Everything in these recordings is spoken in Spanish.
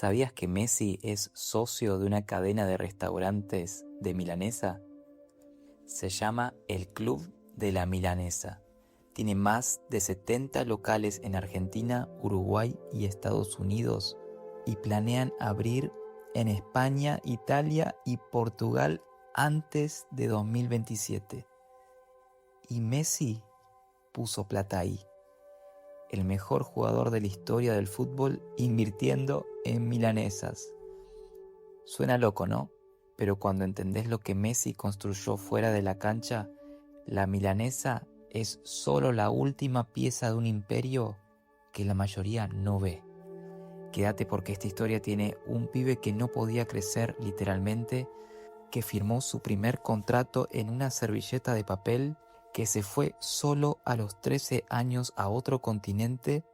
¿Sabías que Messi es socio de una cadena de restaurantes de milanesa? Se llama el Club de la Milanesa. Tiene más de 70 locales en Argentina, Uruguay y Estados Unidos y planean abrir en España, Italia y Portugal antes de 2027. Y Messi puso plata ahí. El mejor jugador de la historia del fútbol invirtiendo en milanesas. Suena loco, ¿no? Pero cuando entendés lo que Messi construyó fuera de la cancha, la milanesa es solo la última pieza de un imperio que la mayoría no ve. Quédate porque esta historia tiene un pibe que no podía crecer literalmente, que firmó su primer contrato en una servilleta de papel, que se fue solo a los 13 años a otro continente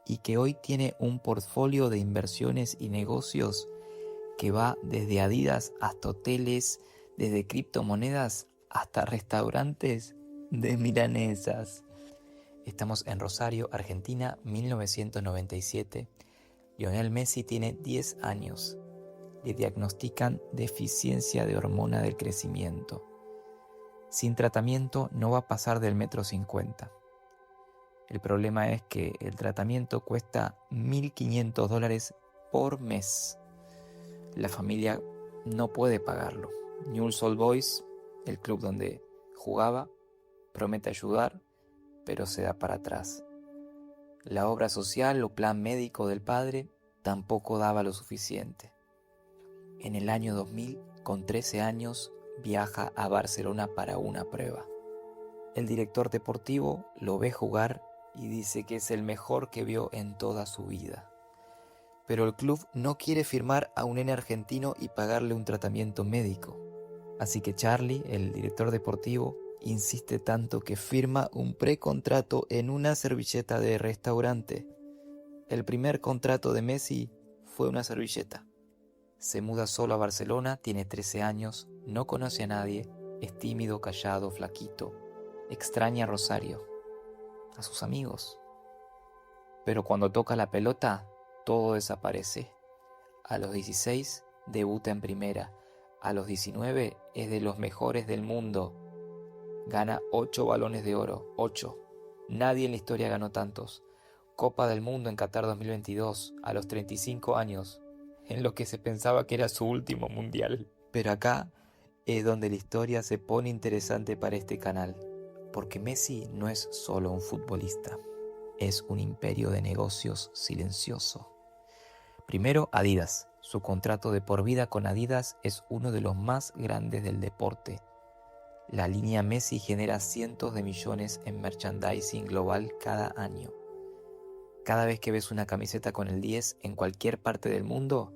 y que hoy tiene un portfolio de inversiones y negocios que va desde Adidas hasta hoteles, desde criptomonedas hasta restaurantes de milanesas. Estamos en Rosario, Argentina, 1997. Lionel Messi tiene 10 años. Le diagnostican deficiencia de hormona del crecimiento. Sin tratamiento no va a pasar del 1,50 m. El problema es que el tratamiento cuesta $1.500 por mes. La familia no puede pagarlo. Newell's Old Boys, el club donde jugaba, promete ayudar, pero se da para atrás. La obra social o plan médico del padre tampoco daba lo suficiente. En el año 2000, con 13 años, viaja a Barcelona para una prueba. El director deportivo lo ve jugar y dice que es el mejor que vio en toda su vida. Pero el club no quiere firmar a un nene argentino y pagarle un tratamiento médico. Así que Charlie, el director deportivo, insiste tanto que firma un precontrato en una servilleta de restaurante. El primer contrato de Messi fue una servilleta. Se muda solo a Barcelona, tiene 13 años, no conoce a nadie, es tímido, callado, flaquito. Extraña a Rosario, a sus amigos. Pero cuando toca la pelota, todo desaparece. A los 16 debuta en primera. A los 19 es de los mejores del mundo. Gana 8 balones de oro, 8. Nadie en la historia ganó tantos. Copa del Mundo en Qatar 2022, a los 35 años, en lo que se pensaba que era su último mundial. Pero acá es donde la historia se pone interesante para este canal, porque Messi no es solo un futbolista, es un imperio de negocios silencioso. Primero, Adidas. Su contrato de por vida con Adidas es uno de los más grandes del deporte. La línea Messi genera cientos de millones en merchandising global cada año. Cada vez que ves una camiseta con el 10 en cualquier parte del mundo,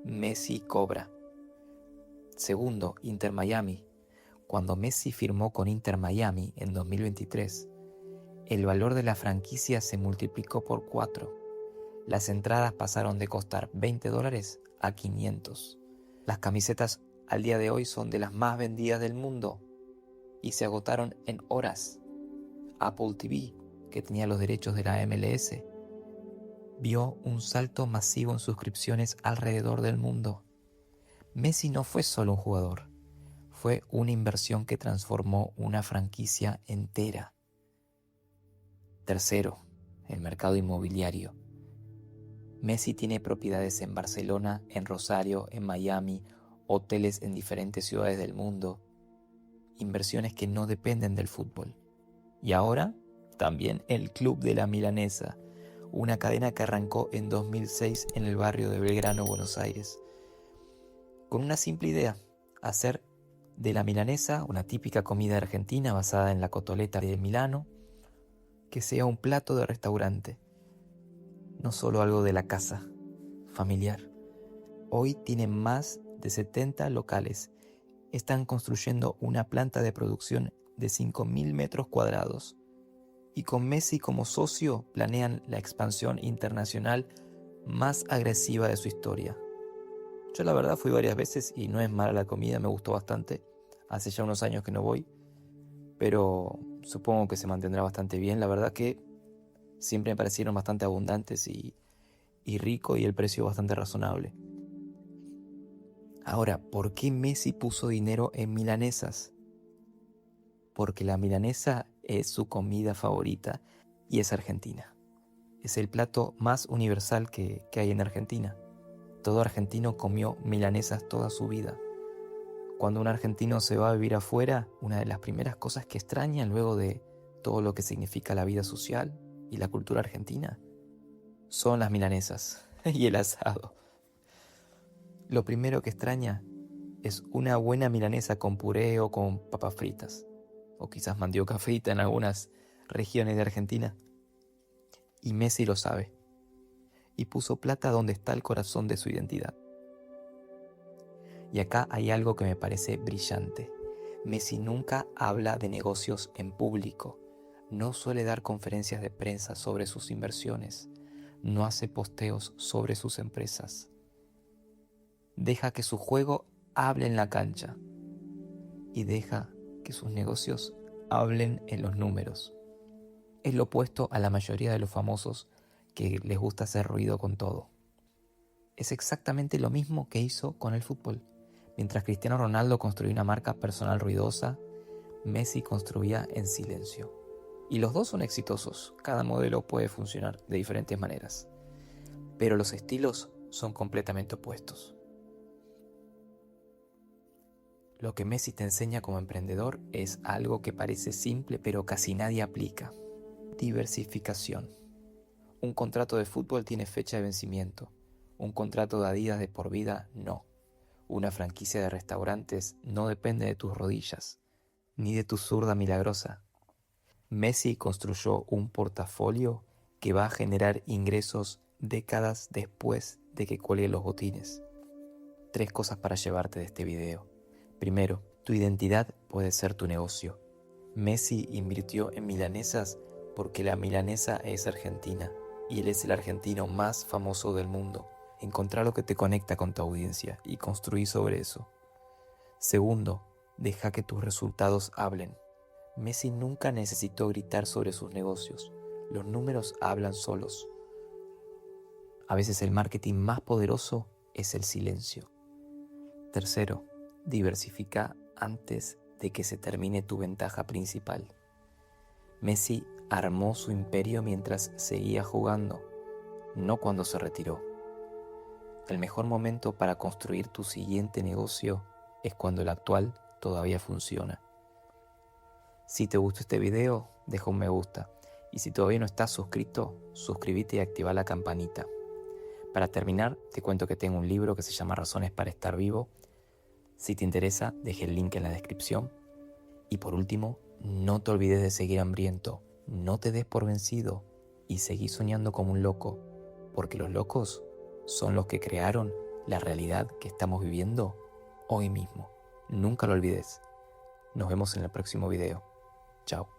Messi cobra. Segundo, Inter Miami. Cuando Messi firmó con Inter Miami en 2023, el valor de la franquicia se multiplicó por 4. Las entradas pasaron de costar $20 a 500. Las camisetas al día de hoy son de las más vendidas del mundo y se agotaron en horas. Apple TV, que tenía los derechos de la MLS, vio un salto masivo en suscripciones alrededor del mundo. Messi no fue solo un jugador, fue una inversión que transformó una franquicia entera. Tercero, el mercado inmobiliario. Messi tiene propiedades en Barcelona, en Rosario, en Miami, hoteles en diferentes ciudades del mundo, inversiones que no dependen del fútbol. Y ahora, también el Club de la Milanesa, una cadena que arrancó en 2006 en el barrio de Belgrano, Buenos Aires, con una simple idea: hacer de la milanesa, una típica comida argentina basada en la cotoleta de Milano, que sea un plato de restaurante, no solo algo de la casa, familiar. Hoy tienen más de 70 locales. Están construyendo una planta de producción de 5.000 metros cuadrados. Y con Messi como socio planean la expansión internacional más agresiva de su historia. Yo la verdad fui varias veces y no es mala la comida, me gustó bastante. Hace ya unos años que no voy, pero supongo que se mantendrá bastante bien. La verdad que siempre me parecieron bastante abundantes y y rico y el precio bastante razonable. Ahora, ¿por qué Messi puso dinero en milanesas? Porque la milanesa es su comida favorita y es argentina. Es el plato más universal que hay en Argentina. Todo argentino comió milanesas toda su vida. Cuando un argentino se va a vivir afuera, una de las primeras cosas que extraña luego de todo lo que significa la vida social y la cultura argentina son las milanesas y el asado. Lo primero que extraña es una buena milanesa con puré o con papas fritas, o quizás mandioca frita en algunas regiones de Argentina. Y Messi lo sabe, y puso plata donde está el corazón de su identidad. Y acá hay algo que me parece brillante. Messi nunca habla de negocios en público, no suele dar conferencias de prensa sobre sus inversiones, no hace posteos sobre sus empresas. Deja que su juego hable en la cancha y deja que sus negocios hablen en los números. Es lo opuesto a la mayoría de los famosos que les gusta hacer ruido con todo. Es exactamente lo mismo que hizo con el fútbol. Mientras Cristiano Ronaldo construía una marca personal ruidosa, Messi construía en silencio. Y los dos son exitosos, cada modelo puede funcionar de diferentes maneras, pero los estilos son completamente opuestos. Lo que Messi te enseña como emprendedor es algo que parece simple pero casi nadie aplica. Diversificación. Un contrato de fútbol tiene fecha de vencimiento, un contrato de Adidas de por vida no. Una franquicia de restaurantes no depende de tus rodillas, ni de tu zurda milagrosa. Messi construyó un portafolio que va a generar ingresos décadas después de que cuelgue los botines. 3 cosas para llevarte de este video. Primero, tu identidad puede ser tu negocio. Messi invirtió en milanesas porque la milanesa es argentina y él es el argentino más famoso del mundo. Encontrá lo que te conecta con tu audiencia y construí sobre eso. Segundo, deja que tus resultados hablen. Messi nunca necesitó gritar sobre sus negocios. Los números hablan solos. A veces el marketing más poderoso es el silencio. Tercero, diversifica antes de que se termine tu ventaja principal. Messi armó su imperio mientras seguía jugando, no cuando se retiró. El mejor momento para construir tu siguiente negocio es cuando el actual todavía funciona. Si te gustó este video, deja un me gusta. Y si todavía no estás suscrito, suscríbete y activa la campanita. Para terminar, te cuento que tengo un libro que se llama Razones para estar vivo. Si te interesa, deje el link en la descripción. Y por último, no te olvides de seguir hambriento, no te des por vencido y seguí soñando como un loco, porque los locos son los que crearon la realidad que estamos viviendo hoy mismo. Nunca lo olvides. Nos vemos en el próximo video. Chao.